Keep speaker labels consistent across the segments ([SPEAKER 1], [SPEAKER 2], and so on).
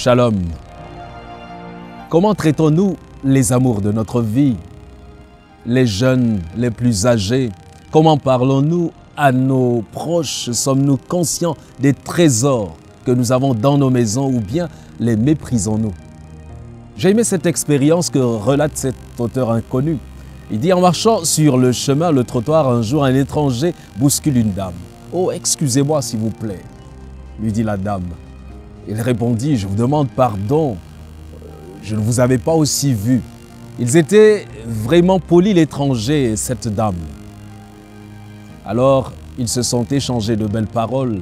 [SPEAKER 1] Shalom. Comment traitons-nous les amours de notre vie, les jeunes, les plus âgés? Comment parlons-nous à nos proches? Sommes-nous conscients des trésors que nous avons dans nos maisons ou bien les méprisons-nous? J'ai aimé cette expérience que relate cet auteur inconnu. Il dit: en marchant sur le chemin, le trottoir, un jour, un étranger bouscule une dame. « Oh, excusez-moi s'il vous plaît », lui dit la dame. Il répondit: « Je vous demande pardon, je ne vous avais pas aussi vu. » Ils étaient vraiment polis, l'étranger et cette dame. Alors, ils se sont échangés de belles paroles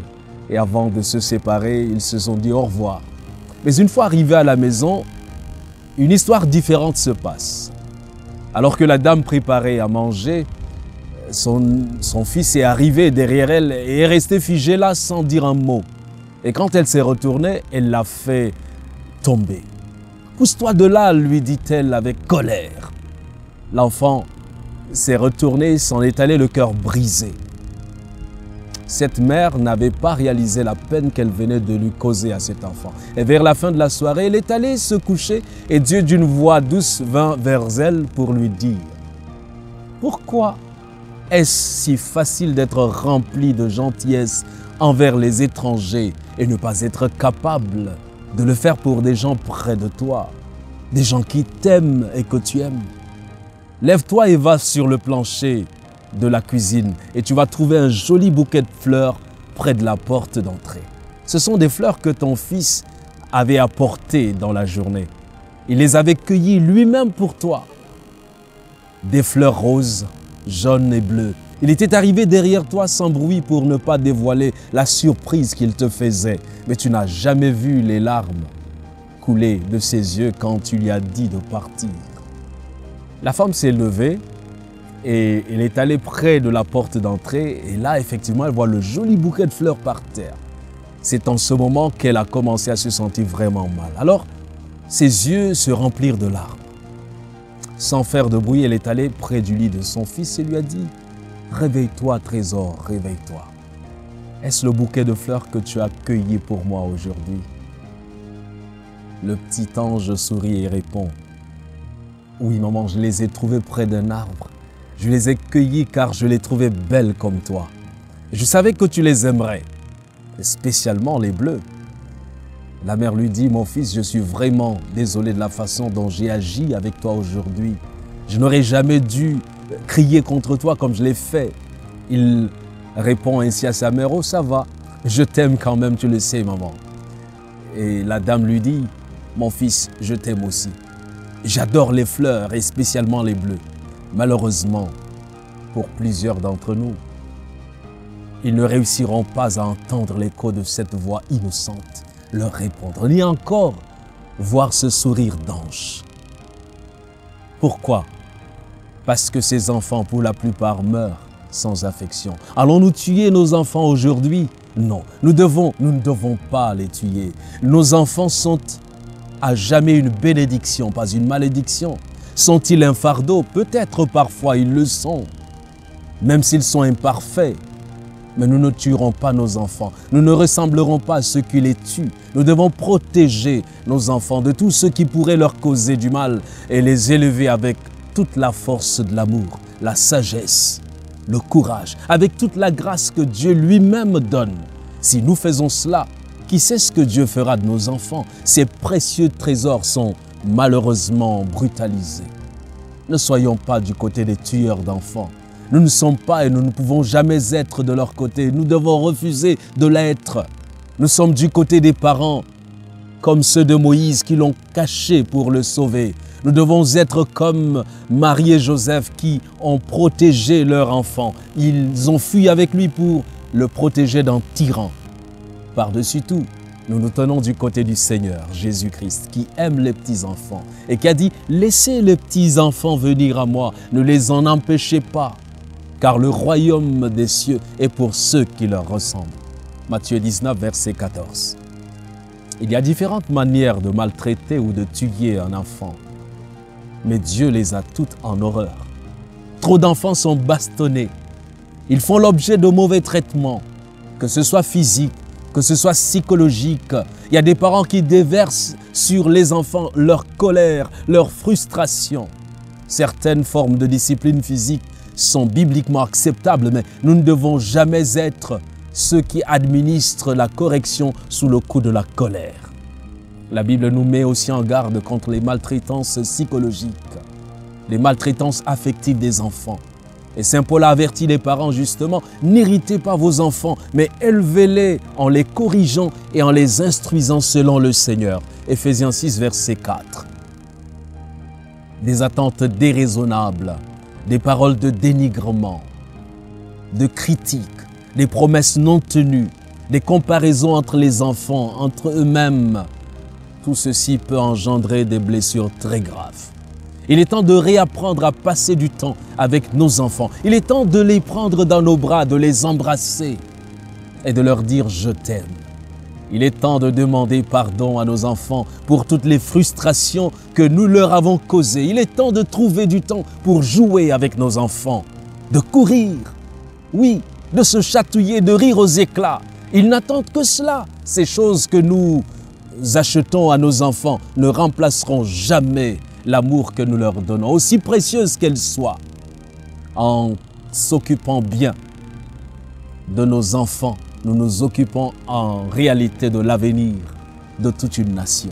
[SPEAKER 1] et avant de se séparer, ils se sont dit au revoir. Mais une fois arrivés à la maison, une histoire différente se passe. Alors que la dame préparait à manger, son fils est arrivé derrière elle et est resté figé là sans dire un mot. Et quand elle s'est retournée, elle l'a fait tomber. « Pousse-toi de là », lui dit-elle avec colère. L'enfant s'est retourné, s'en est allé le cœur brisé. Cette mère n'avait pas réalisé la peine qu'elle venait de lui causer à cet enfant. Et vers la fin de la soirée, elle est allée se coucher et Dieu d'une voix douce vint vers elle pour lui dire: « Pourquoi est-ce si facile d'être rempli de gentillesse envers les étrangers et ne pas être capable de le faire pour des gens près de toi, des gens qui t'aiment et que tu aimes? Lève-toi et va sur le plancher de la cuisine et tu vas trouver un joli bouquet de fleurs près de la porte d'entrée. Ce sont des fleurs que ton fils avait apportées dans la journée. Il les avait cueillies lui-même pour toi. Des fleurs roses, jaunes et bleues. Il était arrivé derrière toi sans bruit pour ne pas dévoiler la surprise qu'il te faisait. Mais tu n'as jamais vu les larmes couler de ses yeux quand tu lui as dit de partir. » La femme s'est levée et elle est allée près de la porte d'entrée et là, effectivement, elle voit le joli bouquet de fleurs par terre. C'est en ce moment qu'elle a commencé à se sentir vraiment mal. Alors, ses yeux se remplirent de larmes. Sans faire de bruit, elle est allée près du lit de son fils et lui a dit: « Réveille-toi, trésor, réveille-toi. Est-ce le bouquet de fleurs que tu as cueilli pour moi aujourd'hui ?» Le petit ange sourit et répond: « Oui, maman, je les ai trouvées près d'un arbre. Je les ai cueillies car je les trouvais belles comme toi. Je savais que tu les aimerais, spécialement les bleus. » La mère lui dit: « Mon fils, je suis vraiment désolé de la façon dont j'ai agi avec toi aujourd'hui. Je n'aurais jamais dû crier contre toi comme je l'ai fait. » Il répond ainsi à sa mère: « Oh, ça va, je t'aime quand même, tu le sais, maman. » Et la dame lui dit: « Mon fils, je t'aime aussi. J'adore les fleurs et spécialement les bleus. Malheureusement, pour plusieurs d'entre nous, ils ne réussiront pas à entendre l'écho de cette voix innocente leur répondre, ni encore voir ce sourire d'ange. Pourquoi? Parce que ces enfants, pour la plupart, meurent sans affection. Allons-nous tuer nos enfants aujourd'hui? Non, nous ne devons pas les tuer. Nos enfants sont à jamais une bénédiction, pas une malédiction. Sont-ils un fardeau? Peut-être parfois ils le sont, même s'ils sont imparfaits. Mais nous ne tuerons pas nos enfants. Nous ne ressemblerons pas à ceux qui les tuent. Nous devons protéger nos enfants de tout ce qui pourrait leur causer du mal et les élever avec toute la force de l'amour, la sagesse, le courage, avec toute la grâce que Dieu lui-même donne. Si nous faisons cela, qui sait ce que Dieu fera de nos enfants? Ces précieux trésors sont malheureusement brutalisés. Ne soyons pas du côté des tueurs d'enfants. Nous ne sommes pas et nous ne pouvons jamais être de leur côté. Nous devons refuser de l'être. Nous sommes du côté des parents, comme ceux de Moïse qui l'ont caché pour le sauver. Nous devons être comme Marie et Joseph qui ont protégé leur enfant. Ils ont fui avec lui pour le protéger d'un tyran. Par-dessus tout, nous nous tenons du côté du Seigneur Jésus-Christ qui aime les petits-enfants et qui a dit: « Laissez les petits-enfants venir à moi, ne les en empêchez pas, car le royaume des cieux est pour ceux qui leur ressemblent. » Matthieu 19, verset 14. Il y a différentes manières de maltraiter ou de tuer un enfant, mais Dieu les a toutes en horreur. Trop d'enfants sont bastonnés. Ils font l'objet de mauvais traitements, que ce soit physique, que ce soit psychologique. Il y a des parents qui déversent sur les enfants leur colère, leur frustration. Certaines formes de discipline physique sont bibliquement acceptables, mais nous ne devons jamais être ceux qui administrent la correction sous le coup de la colère. La Bible nous met aussi en garde contre les maltraitances psychologiques, les maltraitances affectives des enfants. Et Saint Paul a averti les parents justement, n'irritez pas vos enfants, mais élevez-les en les corrigeant et en les instruisant selon le Seigneur. Éphésiens 6, verset 4. Des attentes déraisonnables, des paroles de dénigrement, de critiques, des promesses non tenues, des comparaisons entre les enfants, entre eux-mêmes. Tout ceci peut engendrer des blessures très graves. Il est temps de réapprendre à passer du temps avec nos enfants. Il est temps de les prendre dans nos bras, de les embrasser et de leur dire « je t'aime ». Il est temps de demander pardon à nos enfants pour toutes les frustrations que nous leur avons causées. Il est temps de trouver du temps pour jouer avec nos enfants, de courir, oui, de se chatouiller, de rire aux éclats. Ils n'attendent que cela. Ces choses que nous achetons à nos enfants ne remplaceront jamais l'amour que nous leur donnons, aussi précieuse qu'elle soit. En s'occupant bien de nos enfants, nous nous occupons en réalité de l'avenir de toute une nation.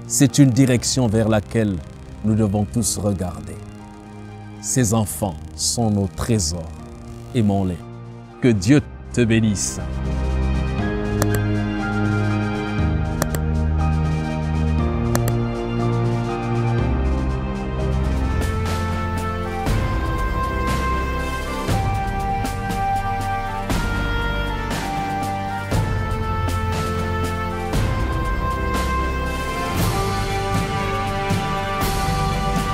[SPEAKER 1] C'est une direction vers laquelle nous devons tous regarder. Ces enfants sont nos trésors. Aimons-les. Que Dieu te bénisse.